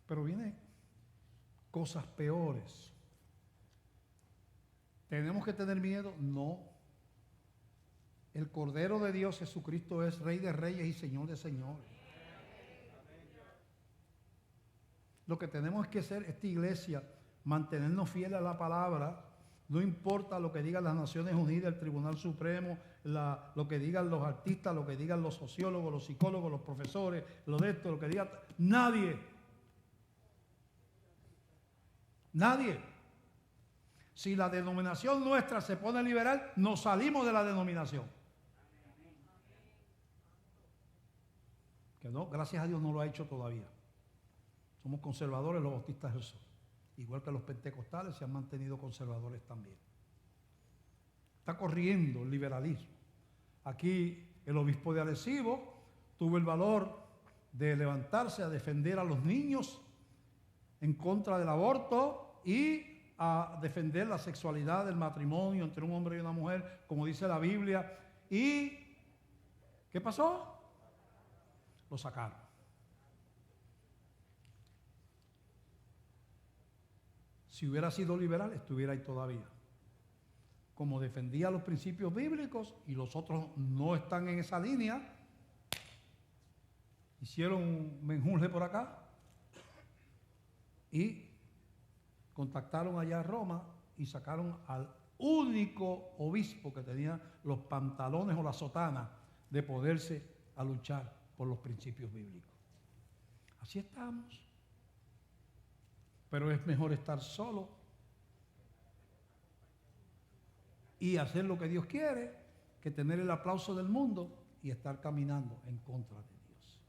Pero vienen cosas peores. ¿Tenemos que tener miedo? No. El Cordero de Dios, Jesucristo, es Rey de Reyes y Señor de Señores. Lo que tenemos es que hacer, esta iglesia, mantenernos fieles a la palabra, no importa lo que digan las Naciones Unidas, el Tribunal Supremo, lo que digan los artistas, lo que digan los sociólogos, los psicólogos, los profesores, lo de esto, lo que diga nadie. Nadie. Si la denominación nuestra se pone liberal, nos salimos de la denominación. Que no, gracias a Dios no lo ha hecho todavía. Somos conservadores los bautistas del Sol. Igual que los pentecostales se han mantenido conservadores también. Está corriendo el liberalismo. Aquí el obispo de Arecibo tuvo el valor de levantarse a defender a los niños en contra del aborto y a defender la sexualidad del matrimonio entre un hombre y una mujer, como dice la Biblia. ¿Y qué pasó? Lo sacaron. Si hubiera sido liberal, estuviera ahí todavía. Como defendía los principios bíblicos y los otros no están en esa línea, hicieron un menjunje por acá y contactaron allá a Roma y sacaron al único obispo que tenía los pantalones o la sotana de poderse a luchar por los principios bíblicos. Así estamos. Pero es mejor estar solo y hacer lo que Dios quiere que tener el aplauso del mundo y estar caminando en contra de Dios.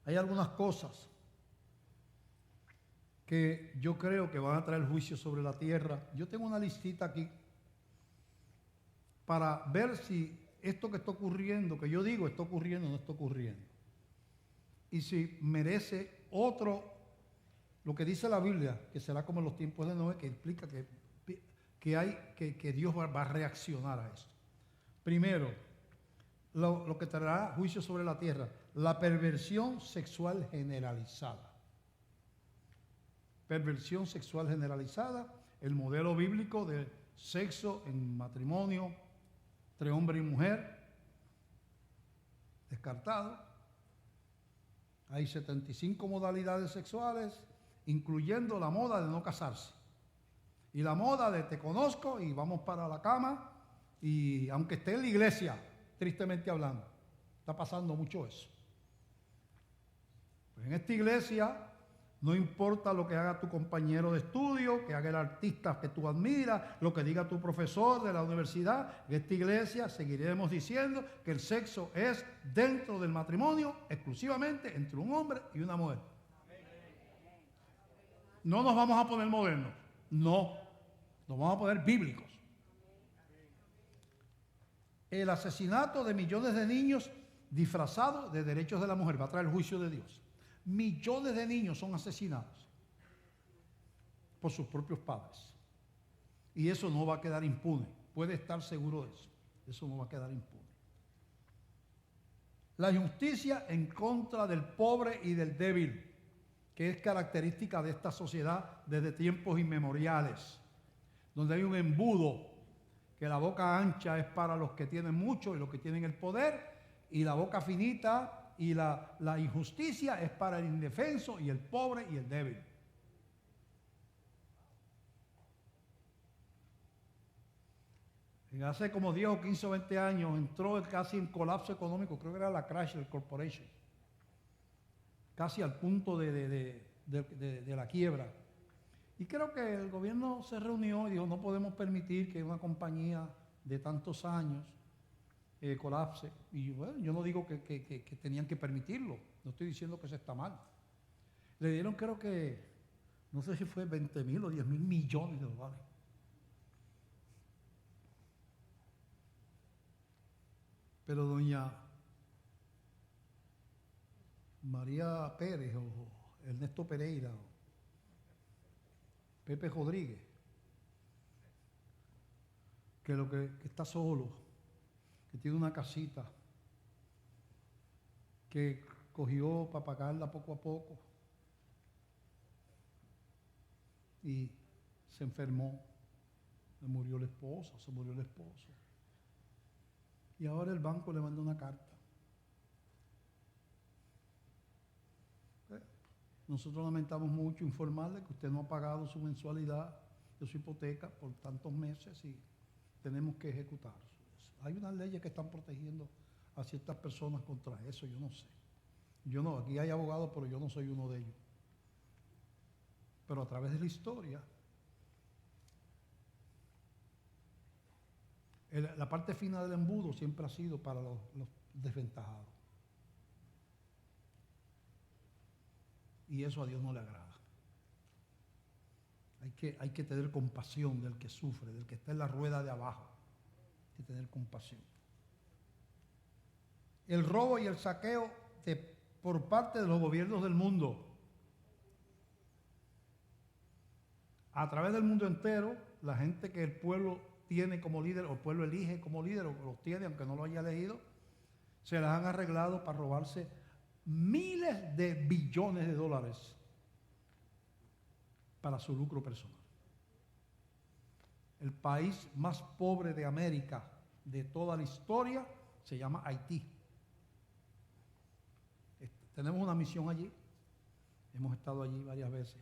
Hay algunas cosas que yo creo que van a traer juicio sobre la tierra. Yo tengo una listita aquí para ver si esto que está ocurriendo, que yo digo está ocurriendo o no está ocurriendo. Y si merece lo que dice la Biblia, que será como en los tiempos de Noé, que explica que Dios va a reaccionar a esto. Primero, lo que traerá juicio sobre la tierra, la perversión sexual generalizada. Perversión sexual generalizada, el modelo bíblico de sexo en matrimonio entre hombre y mujer, descartado. Hay 75 modalidades sexuales, incluyendo la moda de no casarse. Y la moda de te conozco y vamos para la cama, y aunque esté en la iglesia, tristemente hablando, está pasando mucho eso. Pues en esta iglesia No importa lo que haga tu compañero de estudio, que haga el artista que tú admiras, lo que diga tu profesor de la universidad. En esta iglesia seguiremos diciendo que el sexo es dentro del matrimonio exclusivamente entre un hombre y una mujer. No nos vamos a poner modernos, no, nos vamos a poner bíblicos. El asesinato de millones de niños disfrazados de derechos de la mujer va a traer el juicio de Dios. Millones de niños son asesinados por sus propios padres. Y eso no va a quedar impune. Puede estar seguro de eso. Eso no va a quedar impune. La injusticia en contra del pobre y del débil, que es característica de esta sociedad desde tiempos inmemoriales, donde hay un embudo, que la boca ancha es para los que tienen mucho y los que tienen el poder, y la boca finita y la injusticia es para el indefenso y el pobre y el débil. Hace como 10 o 15 o 20 años entró casi en colapso económico, creo que era la Chrysler Corporation, casi al punto de la quiebra. Y creo que el gobierno se reunió y dijo, no podemos permitir que una compañía de tantos años colapse. Y bueno, yo no digo que tenían que permitirlo, no estoy diciendo que eso está mal. Le dieron, creo que, no sé si fue 20.000 o 10.000 millones de dólares. Pero doña María Pérez o Ernesto Pereira o Pepe Rodríguez, que está solo, que tiene una casita, que cogió para pagarla poco a poco y se enfermó, se murió la esposa, se murió el esposo. Y ahora el banco le manda una carta. Nosotros lamentamos mucho informarle que usted no ha pagado su mensualidad de su hipoteca por tantos meses y tenemos que ejecutar. Hay unas leyes que están protegiendo a ciertas personas contra eso, yo no sé. Yo no, aquí hay abogados, pero yo no soy uno de ellos. Pero a través de la historia, la parte fina del embudo siempre ha sido para los desventajados. Y eso a Dios no le agrada. Hay que tener compasión del que sufre, del que está en la rueda de abajo. Hay que tener compasión. El robo y el saqueo por parte de los gobiernos del mundo. A través del mundo entero, la gente que el pueblo tiene como líder, o el pueblo elige como líder, o los tiene, aunque no lo haya elegido, se las han arreglado para robarse miles de billones de dólares para su lucro personal. El país más pobre de América de toda la historia se llama Haití. Tenemos una misión allí, hemos estado allí varias veces.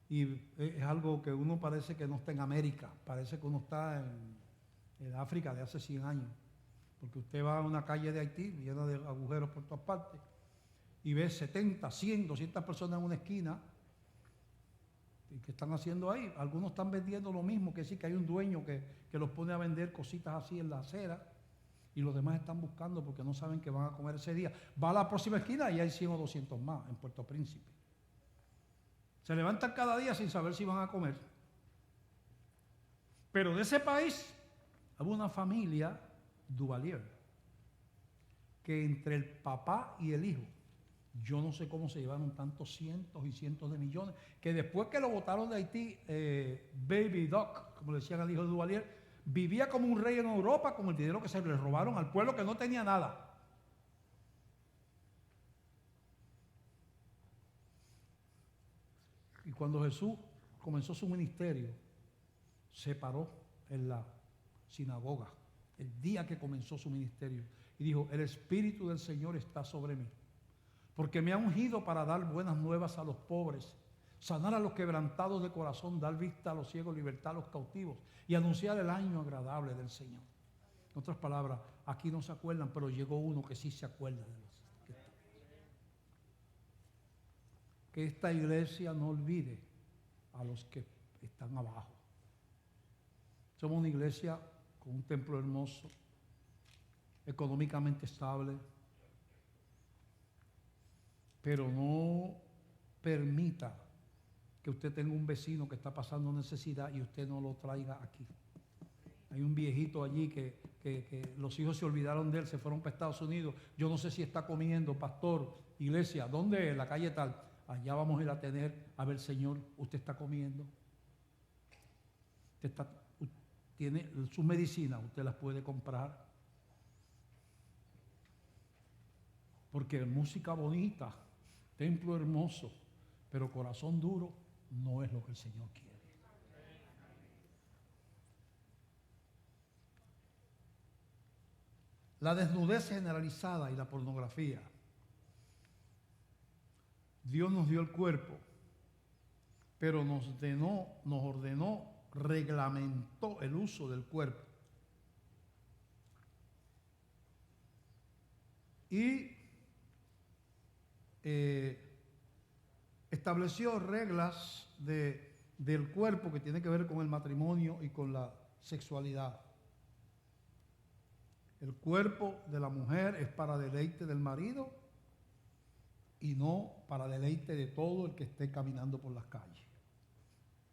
Y es algo que uno parece que no está en América, parece que uno está en África de hace 100 años. Porque usted va a una calle de Haití llena de agujeros por todas partes y ve 70, 100, 200 personas en una esquina. ¿Y qué están haciendo ahí? Algunos están vendiendo lo mismo, que sí, que hay un dueño que los pone a vender cositas así en la acera y los demás están buscando porque no saben qué van a comer ese día. Va a la próxima esquina y hay 100 o 200 más en Puerto Príncipe. Se levantan cada día sin saber si van a comer. Pero de ese país había una familia Duvalier, que entre el papá y el hijo, yo no sé cómo se llevaron tantos cientos y cientos de millones, que después que lo botaron de Haití, Baby Doc, como le decían al hijo de Duvalier, vivía como un rey en Europa con el dinero que se le robaron al pueblo que no tenía nada. Y cuando Jesús comenzó su ministerio, se paró en la sinagoga el día que comenzó su ministerio y dijo: el Espíritu del Señor está sobre mí, porque me ha ungido para dar buenas nuevas a los pobres, sanar a los quebrantados de corazón, dar vista a los ciegos, libertad a los cautivos y anunciar el año agradable del Señor. En otras palabras, aquí no se acuerdan, pero llegó uno que sí se acuerda de los. que esta iglesia no olvide a los que están abajo. Somos una iglesia con un templo hermoso, económicamente estable, pero no permita que usted tenga un vecino que está pasando necesidad y usted no lo traiga aquí. Hay un viejito allí que los hijos se olvidaron de él, se fueron para Estados Unidos. Yo no sé si está comiendo, pastor, iglesia, ¿dónde es? La calle tal. Allá vamos a ir a tener, a ver, Señor, usted está comiendo. Tiene sus medicinas, usted las puede comprar. Porque música bonita, templo hermoso, pero corazón duro no es lo que el Señor quiere. La desnudez generalizada y la pornografía. Dios nos dio el cuerpo, pero nos ordenó, reglamentó el uso del cuerpo. Y estableció reglas del cuerpo que tiene que ver con el matrimonio y con la sexualidad. El cuerpo de la mujer es para deleite del marido y no para deleite de todo el que esté caminando por las calles.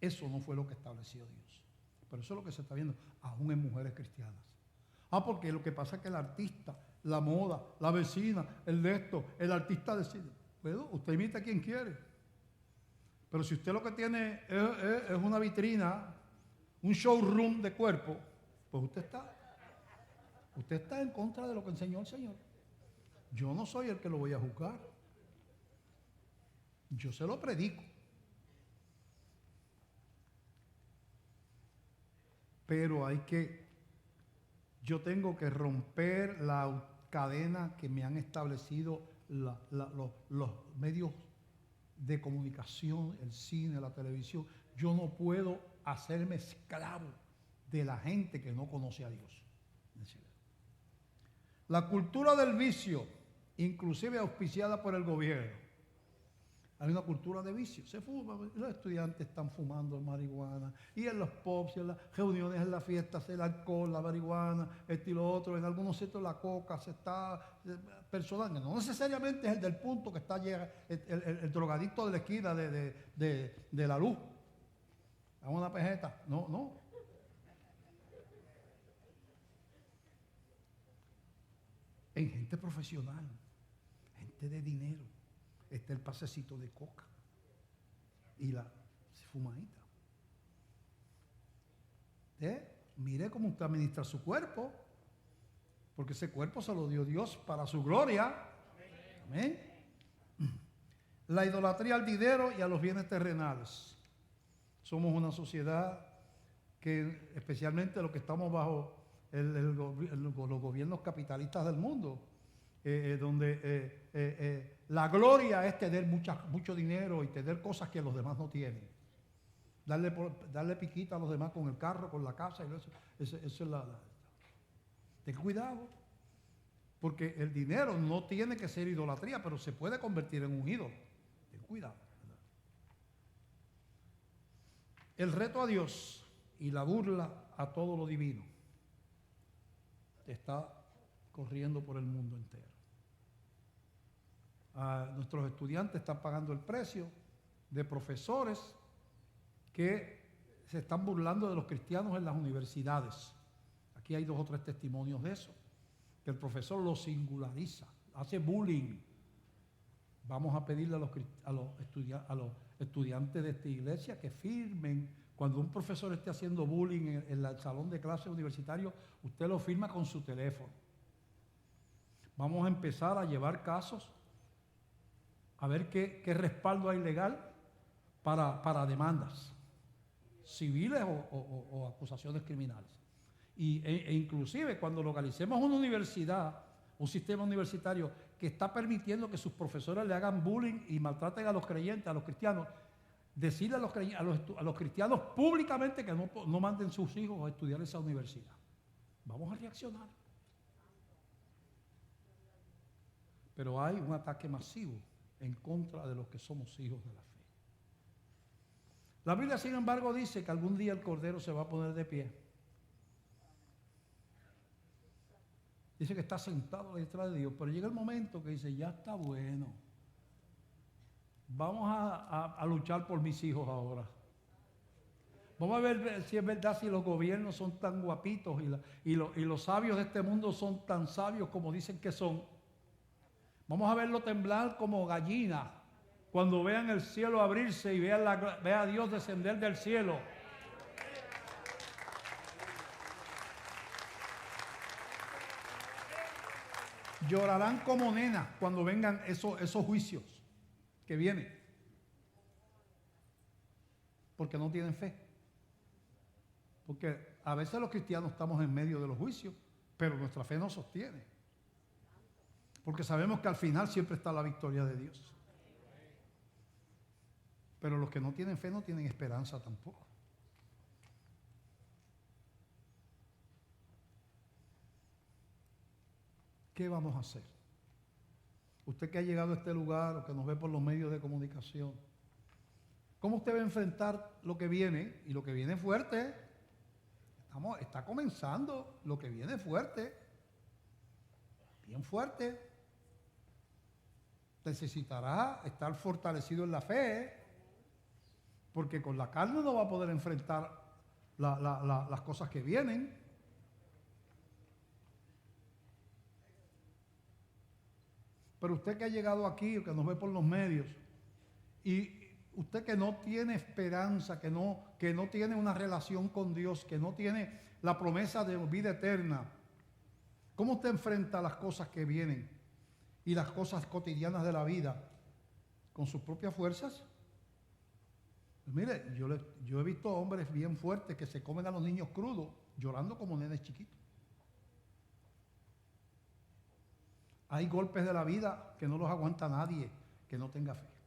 Eso no fue lo que estableció Dios. Pero eso es lo que se está viendo, aún en mujeres cristianas. Porque lo que pasa es que el artista, la moda, la vecina, el de esto, el artista decide. Bueno, usted imita a quien quiere. Pero si usted lo que tiene es una vitrina, un showroom de cuerpo, pues usted está en contra de lo que enseñó el Señor. Yo no soy el que lo voy a juzgar. Yo se lo predico. Pero yo tengo que romper la cadena que me han establecido los medios de comunicación, el cine, la televisión. Yo no puedo hacerme esclavo de la gente que no conoce a Dios. La cultura del vicio, inclusive auspiciada por el gobierno. Hay una cultura de vicio, se fuma, los estudiantes están fumando marihuana, y en los pubs, en las reuniones, en las fiestas, el alcohol, la marihuana, esto y lo otro, en algunos sitios la coca se está personando. No necesariamente es el del punto que está el drogadicto de la esquina de la luz, a una pejeta, no. En gente profesional, gente de dinero, está el pasecito de coca y la fumadita. Mire cómo usted administra su cuerpo, porque ese cuerpo se lo dio Dios para su gloria. Amén. La idolatría al dinero y a los bienes terrenales. Somos una sociedad que, especialmente los que estamos bajo los gobiernos capitalistas del mundo, donde la gloria es tener mucho dinero y tener cosas que los demás no tienen. Darle piquita a los demás con el carro, con la casa. Eso es ten cuidado, porque el dinero no tiene que ser idolatría, pero se puede convertir en un ídolo. Ten cuidado. El reto a Dios y la burla a todo lo divino está corriendo por el mundo entero. Nuestros estudiantes están pagando el precio de profesores que se están burlando de los cristianos en las universidades. Aquí hay 2 o 3 testimonios de eso, que el profesor los singulariza, hace bullying. Vamos a pedirle a los estudiantes de esta iglesia que firmen. Cuando un profesor esté haciendo bullying en el salón de clase universitario, usted lo firma con su teléfono. Vamos a empezar a llevar casos, a ver qué respaldo hay legal para demandas civiles o acusaciones criminales. E inclusive cuando localicemos una universidad, un sistema universitario que está permitiendo que sus profesores le hagan bullying y maltraten a los creyentes, a los cristianos, decirle a los cristianos públicamente que no manden sus hijos a estudiar esa universidad. Vamos a reaccionar. Pero hay un ataque masivo en contra de los que somos hijos de la fe. La Biblia, sin embargo, dice que algún día el Cordero se va a poner de pie. Dice que está sentado detrás de Dios, pero llega el momento que dice, ya está bueno. Vamos a luchar por mis hijos ahora. Vamos a ver si es verdad, si los gobiernos son tan guapitos y los sabios de este mundo son tan sabios como dicen que son. Vamos a verlo temblar como gallina cuando vean el cielo abrirse y vean a Dios descender del cielo. Llorarán como nenas cuando vengan esos juicios que vienen. Porque no tienen fe. Porque a veces los cristianos estamos en medio de los juicios, pero nuestra fe no sostiene. Porque sabemos que al final siempre está la victoria de Dios. Pero los que no tienen fe no tienen esperanza tampoco. ¿Qué vamos a hacer? Usted que ha llegado a este lugar o que nos ve por los medios de comunicación, ¿cómo usted va a enfrentar lo que viene? Y lo que viene fuerte. Está comenzando lo que viene fuerte. Bien fuerte. Necesitará estar fortalecido en la fe, porque con la carne no va a poder enfrentar las cosas que vienen. Pero usted que ha llegado aquí, o que nos ve por los medios, y usted que no tiene esperanza, que no tiene una relación con Dios, que no tiene la promesa de vida eterna, ¿cómo usted enfrenta las cosas que vienen y las cosas cotidianas de la vida? ¿Con sus propias fuerzas? Pues mire, yo he visto hombres bien fuertes que se comen a los niños crudos, llorando como nenes chiquitos. Hay golpes de la vida que no los aguanta nadie que no tenga fe.